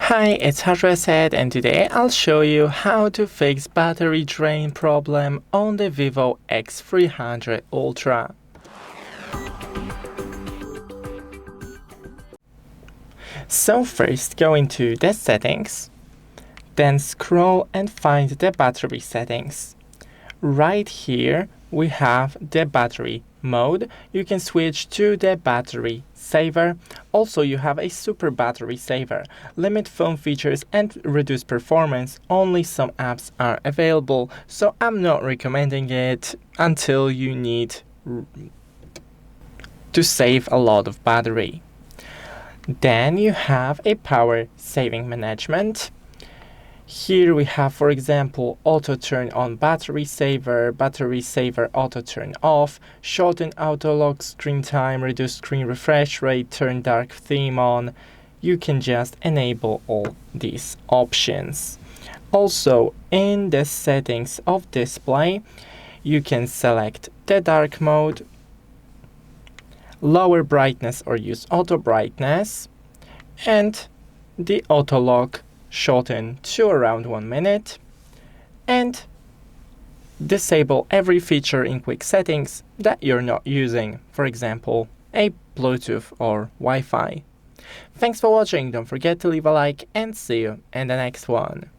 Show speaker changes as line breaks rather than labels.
Hi, it's HardReset, and today I'll show you how to fix battery drain problem on the VIVO X300 Ultra. So first go into the settings, then scroll and find the battery settings. Right here we have the battery mode. You can switch to the battery saver. Also, you have a super battery saver. Limit phone features and reduce performance. Only some apps are available, so I'm not recommending it until you need to save a lot of battery. Then you have a power saving management. Here we have, for example, auto turn on battery saver auto turn off, shorten auto lock screen time, reduce screen refresh rate, turn dark theme on. You can just enable all these options. Also, in the settings of display, you can select the dark mode, lower brightness or use auto brightness, and the auto lock shorten to around 1 minute, and disable every feature in quick settings that you're not using, for example, a Bluetooth or Wi-Fi. Thanks for watching, don't forget to leave a like and see you in the next one.